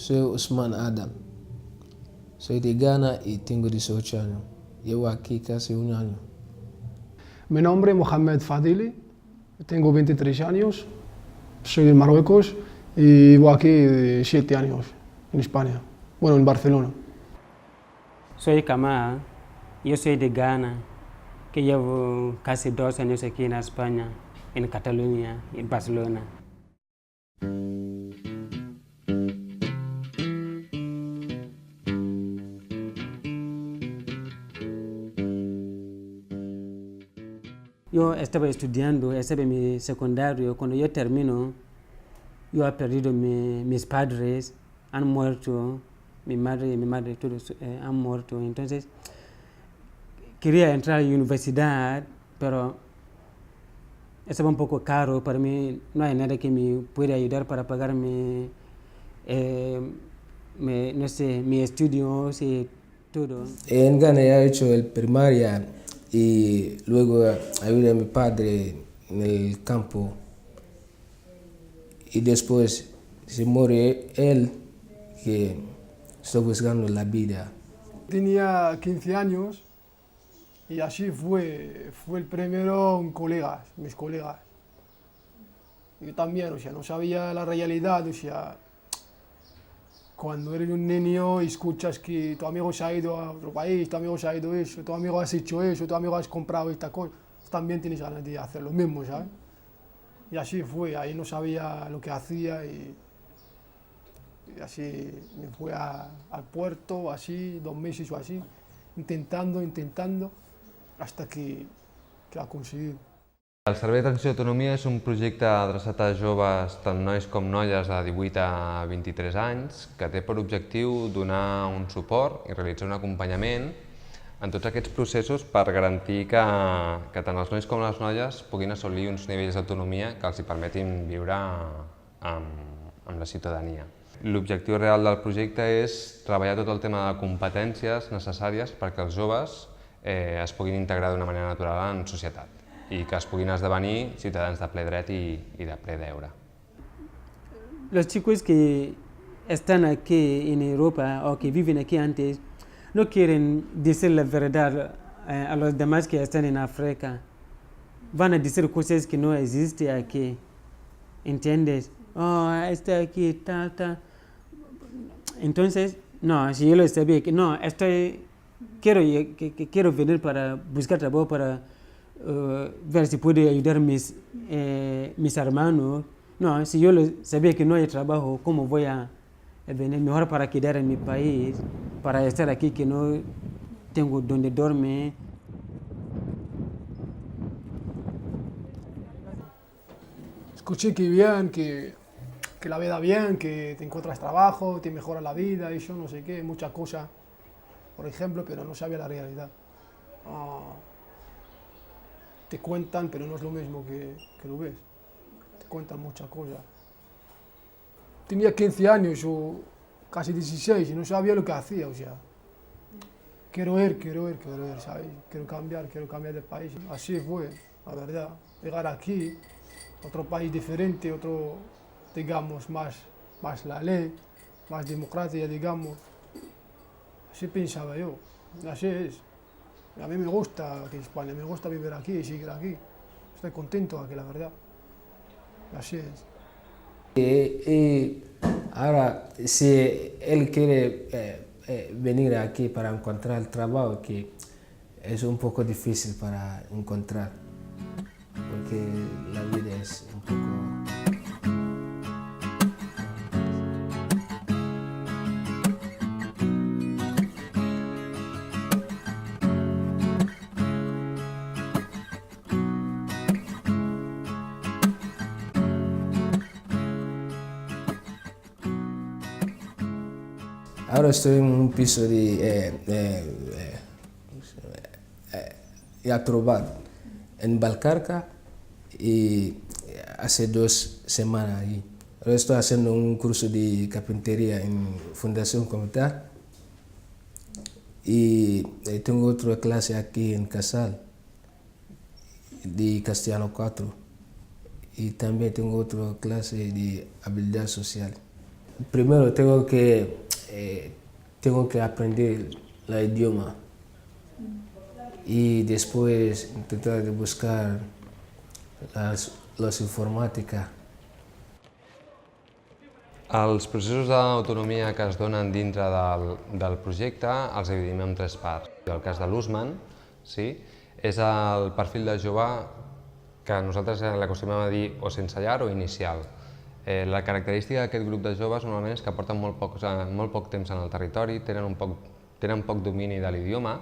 Soy Usman Adam. Soy de Ghana y tengo 18 años. Llevo aquí casi un año. Mi nombre es Mohamed Fadili, tengo 23 años, soy de Marruecos y vivo aquí 7 años en España, bueno, en Barcelona. Soy Kamal, yo soy de Ghana, que llevo casi 2 años aquí en España, en Cataluña, en Barcelona. Yo estaba estudiando, estaba en mi secundario. Cuando yo termino, yo he perdido mis padres, han muerto, mi madre y mi madre todos han muerto. Entonces, quería entrar a la universidad, pero estaba un poco caro para mí. No hay nada que me pueda ayudar para pagar no sé, mis estudios y todo. En Ghana he hecho el primaria y luego ayudé a mi padre en el campo. Y después se murió él, que está buscando la vida. Tenía 15 años y así fue el primero en colegas, mis colegas. Yo también, o sea, no sabía la realidad, o sea, cuando eres un niño y escuchas que tu amigo se ha ido a otro país, tu amigo se ha ido eso, tu amigo has hecho eso, tu amigo has comprado esta cosa, también tienes ganas de hacer lo mismo, ¿sabes? Y así fue, ahí no sabía lo que hacía y así me fui al puerto, así, 2 meses o así, intentando, hasta que la conseguí. El Servei d'Atenció a l'Autonomia és un projecte adreçat a joves, tant nois com noies de 18 a 23 anys, que té per objectiu donar un suport i realitzar un acompanyament en tots aquests processos per garantir que tant els nois com les noies puguin assolir uns nivells d'autonomia que els hi permetin viure amb la ciutadania. L'objectiu real del projecte és treballar tot el tema de competències necessàries perquè els joves es puguin integrar d'una manera natural en societat i que es puguin esdevenir ciutadans de ple dret i de ple deure. Los chicos que están aquí en Europa o que viven aquí antes no quieren decir la verdad a los demás que están en África. Van a decir cosas que no existen aquí. ¿Entiendes? Oh, está aquí, tal. Entonces, no, si yo lo sabía que no, quiero venir para buscar trabajo, para ver si puedo ayudar a mis hermanos. No, si yo sabía que no hay trabajo, ¿cómo voy a venir? Mejor para quedar en mi país, para estar aquí que no tengo donde dormir. Escuché que bien, que la vida bien, que te encuentras trabajo, te mejora la vida, eso no sé qué, muchas cosas, por ejemplo, pero no sabía la realidad. Te cuentan, pero no es lo mismo que lo ves. Te cuentan muchas cosas. Tenía 15 años o casi 16 y no sabía lo que hacía, o sea. Quiero ir, ¿sabes? Quiero cambiar de país. Así fue, la verdad. Llegar aquí, otro país diferente, otro, digamos, más la ley, más democracia, digamos. Así pensaba yo, así es. A mí me gusta aquí en España, me gusta vivir aquí y seguir aquí. Estoy contento aquí, la verdad. Así es. Y ahora, si él quiere venir aquí para encontrar el trabajo, que es un poco difícil para encontrar, porque la vida es un poco... Ahora estoy en un piso de Yatrobat, en Balcarca, y hace 2 semanas ahí. Ahora estoy haciendo un curso de carpintería en Fundación Comunidad y tengo otra clase aquí en Casal, de Castellano 4, y también tengo otra clase de habilidad social. primero tengo que aprender el idioma y después intentar de buscar las informáticas. Els processos d'autonomia que es donen dintre del projecte els dividim en tres parts. El cas de l'Usman, sí, és el perfil de jove que nosaltres l'acostumem a dir o sense llar o inicial. La característica d'aquest grup de joves normalment és que porten molt poc temps en el territori, tenen poc domini de l'idioma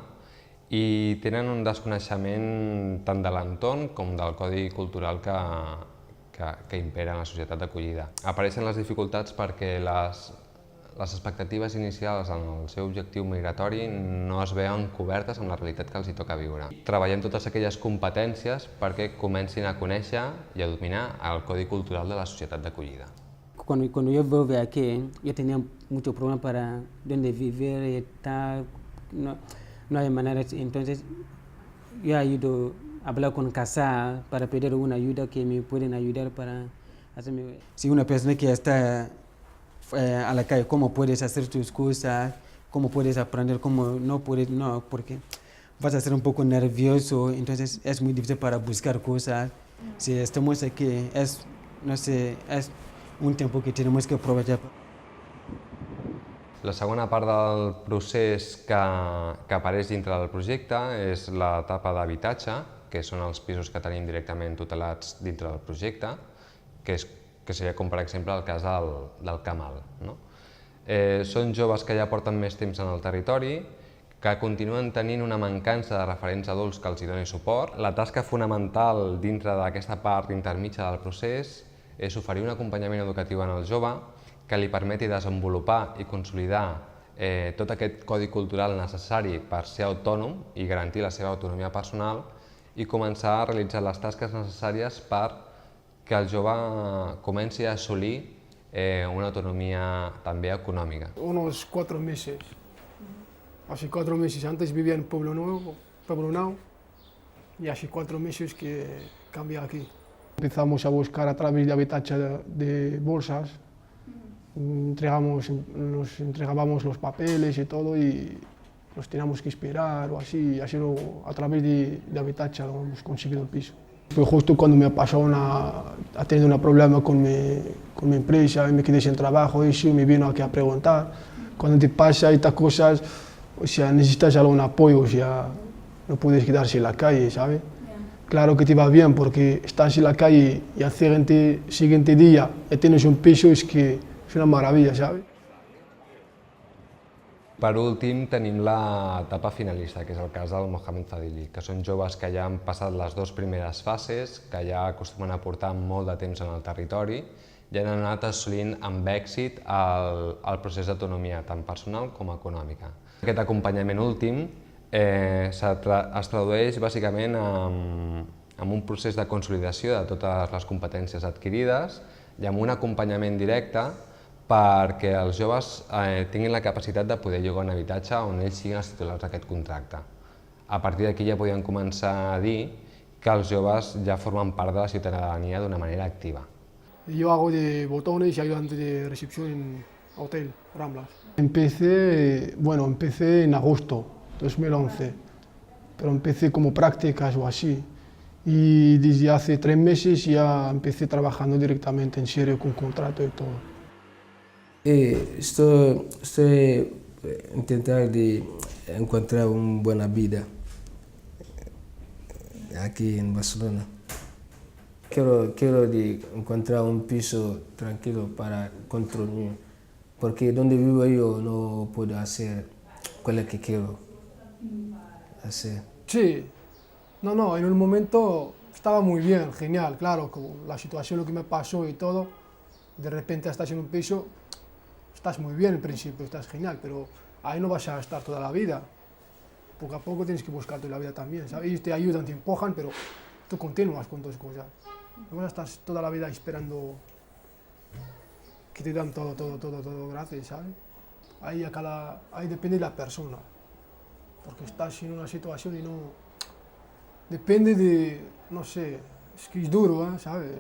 i tenen un desconeixement tant de l'entorn com del codi cultural que impera en la societat d'acollida. Apareixen les dificultats perquè les expectatives inicials en el seu objectiu migratori no es veuen cobertes amb la realitat que els hi toca viure. Treballem totes aquelles competències perquè comencin a conèixer i a dominar el codi cultural de la societat d'acollida. Cuando yo volví aquí, yo tenía mucho problema para dónde vivir y tal, no hay manera, entonces yo ayudo a hablar con casa para pedir una ayuda que me pueden ayudar para hacerme... Si una persona que está a la calle, ¿cómo puedes hacer tus cosas? ¿Cómo puedes aprender? ¿Cómo no puedes? No, porque vas a ser un poco nervioso, entonces es muy difícil para buscar cosas. Si estamos aquí, es un tiempo que tenemos que aprovechar. La segona part del procés que apareix dintre del projecte és l'etapa d'habitatge, que són els pisos que tenim directament tutelats dintre del projecte, que seria com per exemple el cas del Kamal. Són joves que ja porten més temps en el territori, que continuen tenint una mancança de referents adults que els hi doni suport. La tasca fonamental dintre d'aquesta part intermitja del procés és oferir un acompanyament educatiu en el jove que li permeti desenvolupar i consolidar tot aquest codi cultural necessari per ser autònom i garantir la seva autonomia personal i començar a realitzar les tasques necessàries per que el jove comenci a assolir una autonomia també econòmica. Unos 4 meses. Hace 4 meses antes vivía en Pueblo Nuevo, y hace 4 meses que cambié aquí. Empezamos a buscar a través de Habitatge de bolsas. Nos entregábamos los papeles y todo y nos teníamos que esperar o así, luego a través de Habitatge lo hemos conseguido el piso. Fue justo cuando me pasó a tener un problema con mi empresa y me quedé sin trabajo y sí, me vino aquí a preguntar. Cuando te pasa estas cosas, o sea, necesitas algún apoyo, o sea, no puedes quedarse en la calle, ¿sabes? Claro que te va bien porque estás en la calle y al siguiente día ya tienes un piso, es una maravilla, ¿sabes? Per últim, tenim l'etapa finalista, que és el cas del Mohamed Fadili, que són joves que ja han passat les 2 primeres fases, que ja acostumen a portar molt de temps en el territori i han anat assolint amb èxit el procés d'autonomia, tant personal com econòmica. Aquest acompanyament últim es tradueix bàsicament en un procés de consolidació de totes les competències adquirides i amb un acompanyament directe perquè els joves tinguin la capacitat de poder llogar un habitatge on ells siguin els titulars d'aquest contracte. A partir d'aquí ja podem començar a dir que els joves ja formen part de la ciutadania d'una manera activa. Yo hago de botones y ayudante de recepción en hotel Ramblas. Empecé en agosto 2011, pero empecé como prácticas o así. Y desde hace 3 meses ya empecé trabajando directamente en serio con contrato y todo. Estoy intentando de encontrar una buena vida aquí en Barcelona. Quiero de encontrar un piso tranquilo para construir, porque donde vivo yo no puedo hacer lo que quiero hacer. Sí, en un momento estaba muy bien, genial, claro, con la situación, lo que me pasó y todo, de repente estás en un piso, estás muy bien en principio, estás genial, pero ahí no vas a estar toda la vida. Poco a poco tienes que buscarte la vida también, ¿sabes? Ellos te ayudan, te empujan, pero tú continúas con tus cosas. No vas a estar toda la vida esperando que te dan todo gratis, ¿sabes? Ahí depende de la persona, porque estás en una situación y no... Depende de, no sé, es que es duro, ¿sabes?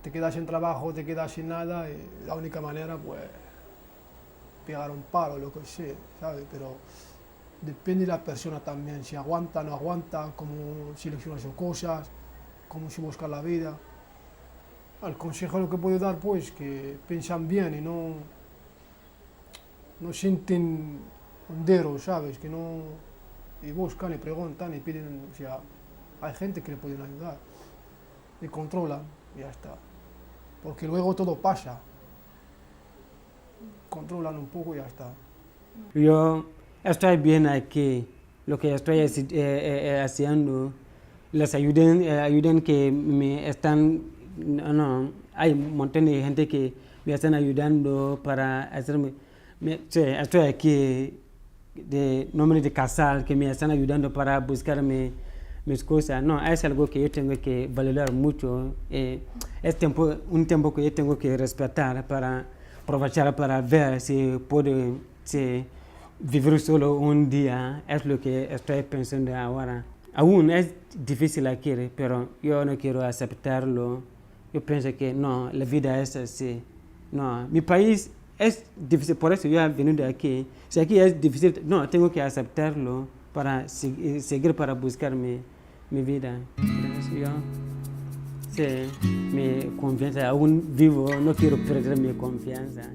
te quedas sin trabajo, te quedas sin nada, y la única manera, pues, pegar un palo, lo que sea, ¿sabes? Pero depende de la persona también, si aguanta, no aguanta, cómo selecciona sus cosas, cómo se busca la vida. El consejo lo que puedo dar, pues, que piensan bien y no sienten honderos, ¿sabes? Que no, y buscan y preguntan y piden, o sea, hay gente que le pueden ayudar y controlan y ya está. Porque luego todo pasa. Controlan un poco y ya está. Yo estoy bien aquí, lo que estoy haciendo, las ayudan que me están, no, hay un montón de gente que me están ayudando para hacerme, sí, estoy aquí de nombre de casal, que me están ayudando para buscarme mis cosas. No, es algo que yo tengo que valorar mucho. Es un tiempo que yo tengo que respetar para aprovechar para ver si puedo vivir solo un día. Es lo que estoy pensando ahora. Aún es difícil aquí, pero yo no quiero aceptarlo. Yo pienso que no, la vida es así. No, mi país es difícil, por eso yo he venido aquí. Si aquí es difícil, no, tengo que aceptarlo para seguir para buscar mi vida. Por eso yo, sí, mi confianza, aún vivo, no quiero perder mi confianza.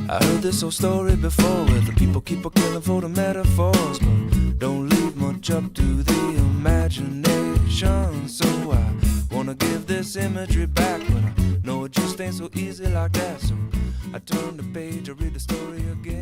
I heard this old story before where the people keep on killing for the metaphors, but don't leave much up to the imagination. So I wanna give this imagery back, but I know it just ain't so easy like that. So I turn the page, I read the story again.